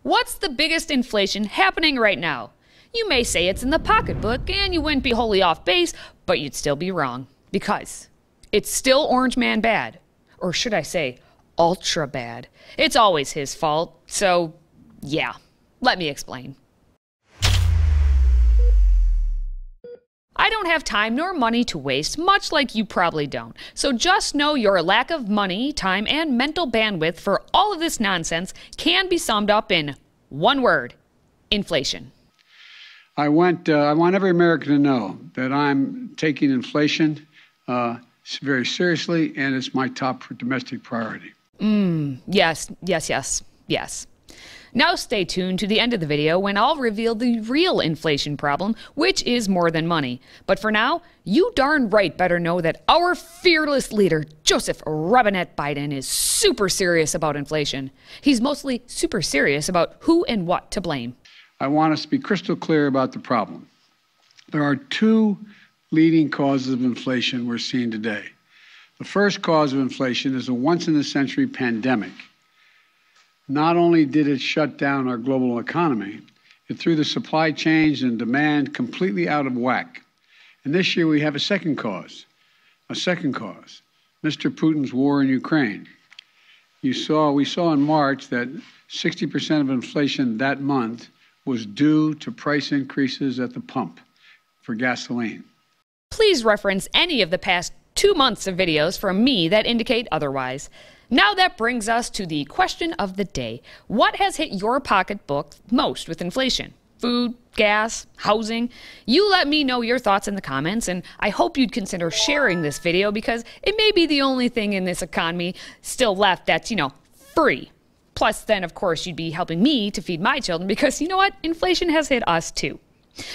What's the biggest inflation happening right now? You may say it's in the pocketbook and you wouldn't be wholly off base, but you'd still be wrong. Because it's still Orange Man bad. Or should I say, ultra bad. It's always his fault. So, yeah, let me explain. I don't have time nor money to waste, much like you probably don't. So just know your lack of money, time, and mental bandwidth for all of this nonsense can be summed up in one word: inflation. I want every American to know that I'm taking inflation very seriously, and it's my top domestic priority. Yes. Now stay tuned to the end of the video when I'll reveal the real inflation problem, which is more than money. But for now, you darn right better know that our fearless leader, Joseph Robinette Biden, is super serious about inflation. He's mostly super serious about who and what to blame. I want us to be crystal clear about the problem. There are two leading causes of inflation we're seeing today. The first cause of inflation is a once-in-a-century pandemic. Not only did it shut down our global economy, it threw the supply chains and demand completely out of whack. And this year we have a second cause, Mr. Putin's war in Ukraine. We saw in March that 60% of inflation that month was due to price increases at the pump for gasoline. Please reference any of the past 2 months of videos from me that indicate otherwise. Now that brings us to the question of the day. What has hit your pocketbook most with inflation? Food, gas, housing? You let me know your thoughts in the comments, and I hope you'd consider sharing this video because it may be the only thing in this economy still left that's, free. Plus, then, of course, you'd be helping me to feed my children because, you know what? Inflation has hit us, too.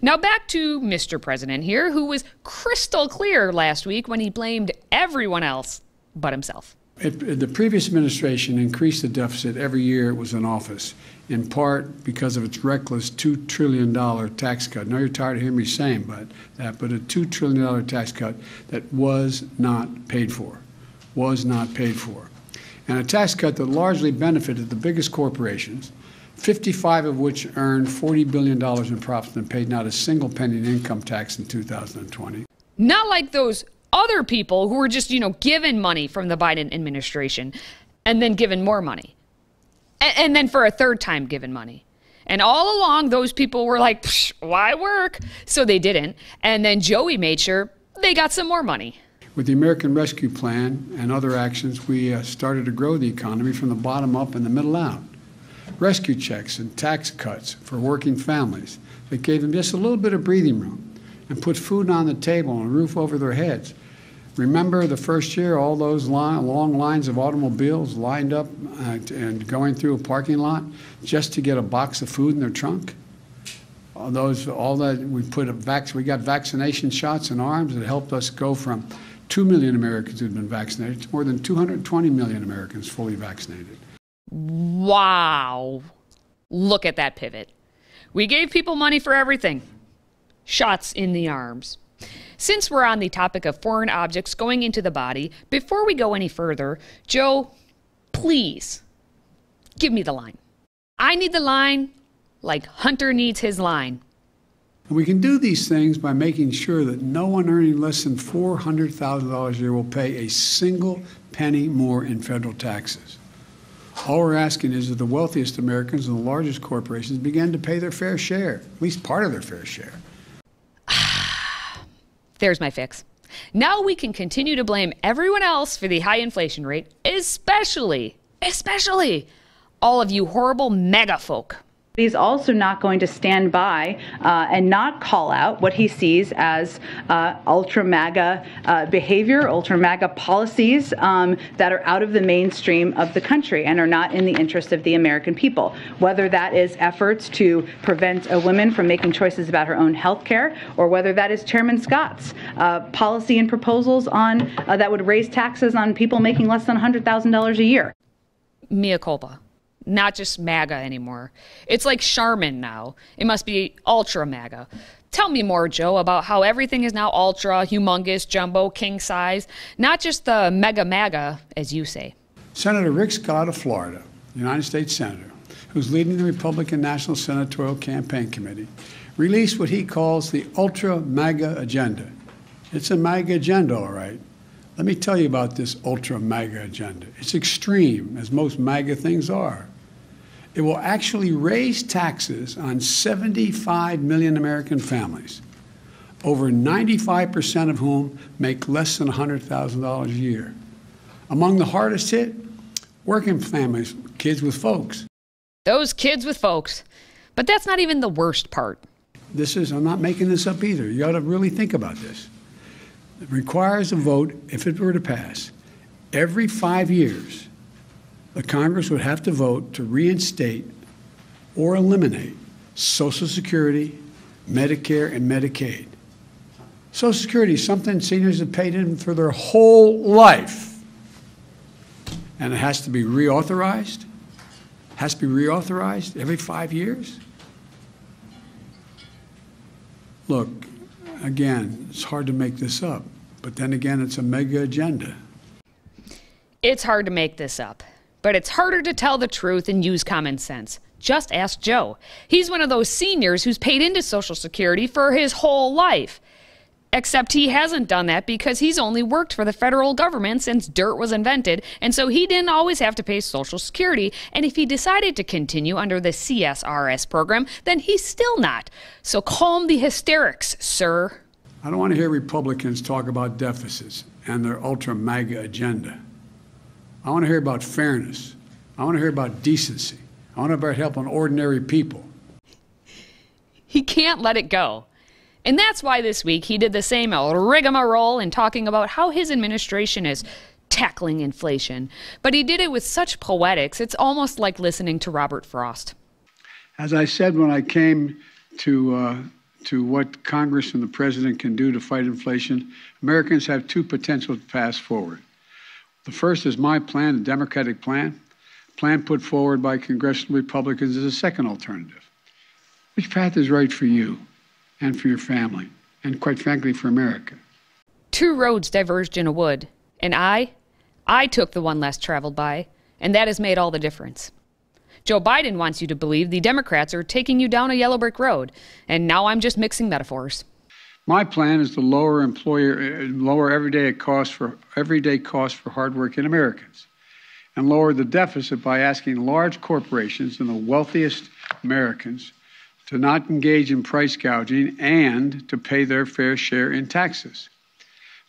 Now back to Mr. President here, who was crystal clear last week when he blamed everyone else but himself. The previous administration increased the deficit every year it was in office, in part because of its reckless $2 trillion tax cut. I know you're tired of hearing me saying but a $2 trillion tax cut that was not paid for. And a tax cut that largely benefited the biggest corporations, 55 of which earned $40 billion in profits and paid not a single penny in income tax in 2020. Not like those other people who were just, given money from the Biden administration and then given more money. And then for a third time given money. And all along, those people were like, why work? So they didn't. And then Joey made sure they got some more money. With the American Rescue Plan and other actions, we started to grow the economy from the bottom up and the middle out. Rescue checks and tax cuts for working families that gave them just a little bit of breathing room and put food on the table and a roof over their heads. Remember the first year, all those long lines of automobiles lined up and going through a parking lot just to get a box of food in their trunk? We got vaccination shots in arms that helped us go from 2 million Americans who'd been vaccinated to more than 220 million Americans fully vaccinated. Wow. Look at that pivot. We gave people money for everything. Shots in the arms. Since we're on the topic of foreign objects going into the body, before we go any further, Joe, please give me the line. I need the line like Hunter needs his line. We can do these things by making sure that no one earning less than $400,000 a year will pay a single penny more in federal taxes. All we're asking is that the wealthiest Americans and the largest corporations begin to pay their fair share, at least part of their fair share. There's my fix. Now we can continue to blame everyone else for the high inflation rate, especially all of you horrible MAGA folk. He's also not going to stand by and not call out what he sees as ultra MAGA behavior, ultra MAGA policies that are out of the mainstream of the country and are not in the interest of the American people. Whether that is efforts to prevent a woman from making choices about her own health care, or whether that is Chairman Scott's policy and proposals on that would raise taxes on people making less than $100,000 a year. Mea culpa. Not just MAGA anymore. It's like Charmin now. It must be ultra MAGA. Tell me more, Joe, about how everything is now ultra, humongous, jumbo, king size, not just the mega MAGA, as you say. Senator Rick Scott of Florida, United States Senator, who's leading the Republican National Senatorial Campaign Committee, released what he calls the Ultra MAGA agenda. It's a MAGA agenda, all right. Let me tell you about this Ultra MAGA agenda. It's extreme, as most MAGA things are. It will actually raise taxes on 75 million American families, over 95% of whom make less than $100,000 a year. Among the hardest hit, working families, kids with folks. Those kids with folks. But that's not even the worst part. I'm not making this up either. You ought to really think about this. It requires a vote, if it were to pass, every 5 years. The Congress would have to vote to reinstate or eliminate Social Security, Medicare, and Medicaid. Social Security is something seniors have paid in for their whole life. And it has to be reauthorized? Has to be reauthorized every 5 years? Look, again, it's hard to make this up. But then again, it's a mega agenda. It's hard to make this up. But it's harder to tell the truth and use common sense. Just ask Joe. He's one of those seniors who's paid into Social Security for his whole life. Except he hasn't done that because he's only worked for the federal government since dirt was invented, and so he didn't always have to pay Social Security, and if he decided to continue under the CSRS program, then he's still not. So calm the hysterics, sir. I don't want to hear Republicans talk about deficits and their ultra MAGA agenda. I want to hear about fairness. I want to hear about decency. I want to hear about helping ordinary people. He can't let it go. And that's why this week he did the same rigmarole in talking about how his administration is tackling inflation. But he did it with such poetics, it's almost like listening to Robert Frost. As I said when I came to what Congress and the President can do to fight inflation, Americans have two potential paths forward. The first is my plan, the Democratic plan. Plan put forward by congressional Republicans is a second alternative. Which path is right for you and for your family, and quite frankly, for America? Two roads diverged in a wood, and I took the one less traveled by, and that has made all the difference. Joe Biden wants you to believe the Democrats are taking you down a yellow brick road, and now I'm just mixing metaphors. My plan is to lower everyday costs for hardworking Americans, and lower the deficit by asking large corporations and the wealthiest Americans to not engage in price gouging and to pay their fair share in taxes.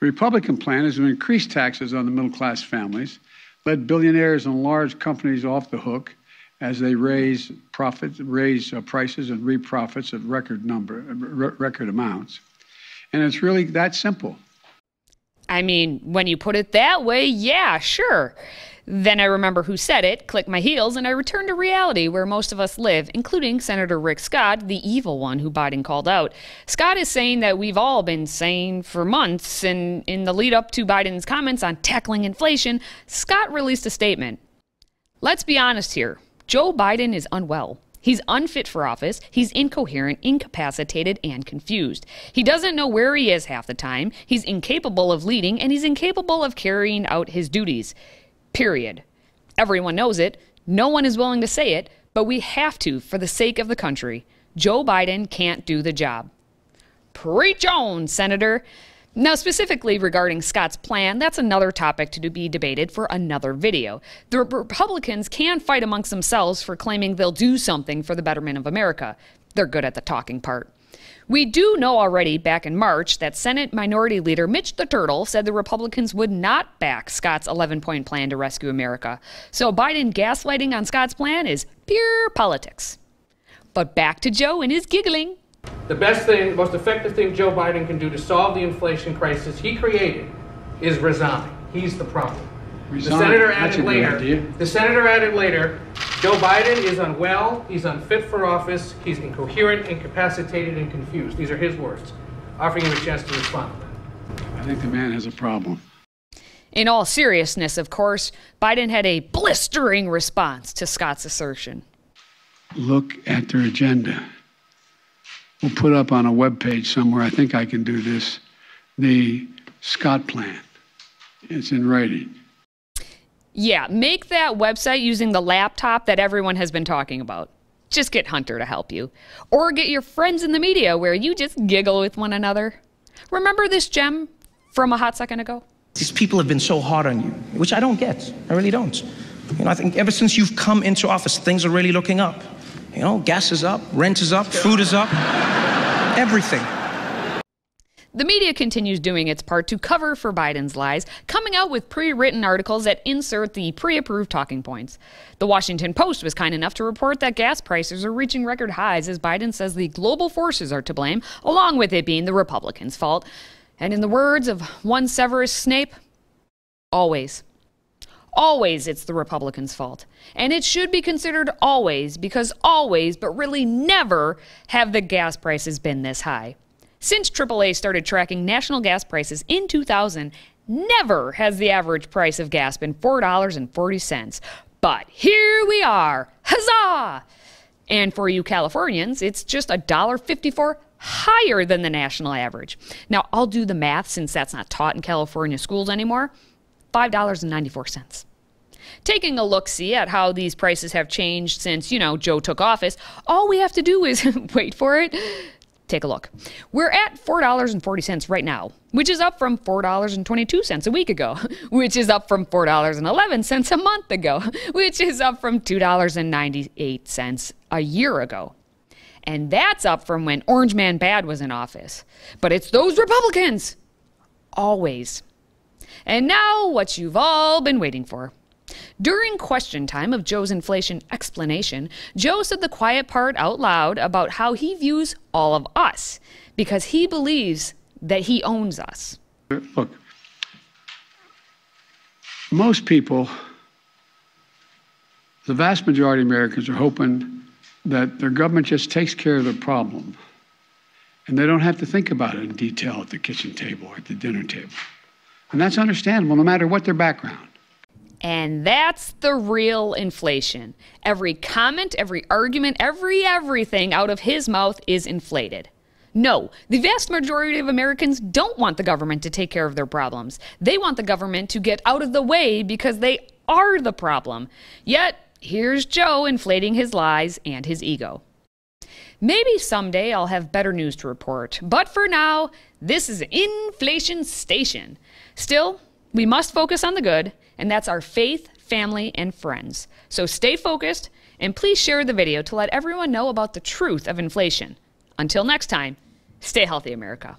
The Republican plan is to increase taxes on the middle-class families, let billionaires and large companies off the hook as they raise prices and reap profits at record amounts. And it's really that simple. I mean, when you put it that way, yeah, sure. Then I remember who said it, click my heels, and I return to reality where most of us live, including Senator Rick Scott, the evil one who Biden called out. Scott is saying that we've all been saying for months, and in the lead up to Biden's comments on tackling inflation, Scott released a statement. Let's be honest here. Joe Biden is unwell. He's unfit for office, he's incoherent, incapacitated, and confused. He doesn't know where he is half the time, he's incapable of leading, and he's incapable of carrying out his duties. Period. Everyone knows it, no one is willing to say it, but we have to for the sake of the country. Joe Biden can't do the job. Preach on, Senator. Now, specifically regarding Scott's plan, that's another topic to be debated for another video. The Republicans can fight amongst themselves for claiming they'll do something for the betterment of America. They're good at the talking part. We do know already back in March that Senate Minority Leader Mitch the Turtle said the Republicans would not back Scott's 11-point plan to rescue America. So Biden gaslighting on Scott's plan is pure politics. But back to Joe and his giggling. The best thing, most effective thing Joe Biden can do to solve the inflation crisis he created is resign. He's the problem. Resign. The senator That's added a good later. idea. The senator added later, Joe Biden is unwell, he's unfit for office, he's incoherent, incapacitated, and confused. These are his words. Offering him a chance to respond to that. I think the man has a problem. In all seriousness, of course, Biden had a blistering response to Scott's assertion. Look at their agenda. We'll put up on a webpage somewhere, I think I can do this, the Scott plan. It's in writing. Yeah, make that website using the laptop that everyone has been talking about. Just get Hunter to help you. Or get your friends in the media where you just giggle with one another. Remember this gem from a hot second ago? These people have been so hard on you, which I don't get. I really don't. You know, I think ever since you've come into office, things are really looking up. You know, gas is up, rent is up, food is up, everything. The media continues doing its part to cover for Biden's lies, coming out with pre-written articles that insert the pre-approved talking points. The Washington Post was kind enough to report that gas prices are reaching record highs as Biden says the global forces are to blame, along with it being the Republicans' fault. And in the words of one Severus Snape, always. Always it's the Republicans' fault. And it should be considered always, because always, but really never, have the gas prices been this high. Since AAA started tracking national gas prices in 2000, never has the average price of gas been $4.40. But here we are! Huzzah! And for you Californians, it's just $1.54 higher than the national average. Now, I'll do the math since that's not taught in California schools anymore. $5.94. Taking a look-see at how these prices have changed since, Joe took office, all we have to do is, wait for it, take a look. We're at $4.40 right now, which is up from $4.22 a week ago, which is up from $4.11 a month ago, which is up from $2.98 a year ago. And that's up from when Orange Man Bad was in office. But it's those Republicans! Always. And now, what you've all been waiting for. During question time of Joe's inflation explanation, Joe said the quiet part out loud about how he views all of us, because he believes that he owns us. Look, most people, the vast majority of Americans are hoping that their government just takes care of the problem, and they don't have to think about it in detail at the kitchen table or at the dinner table. And that's understandable, no matter what their background. And that's the real inflation. Every comment, every argument, everything out of his mouth is inflated. No, the vast majority of Americans don't want the government to take care of their problems. They want the government to get out of the way because they are the problem. Yet, here's Joe inflating his lies and his ego. Maybe someday I'll have better news to report, but for now, this is Inflation Station. Still, we must focus on the good, and that's our faith, family, and friends. So stay focused, and please share the video to let everyone know about the truth of inflation. Until next time, stay healthy, America.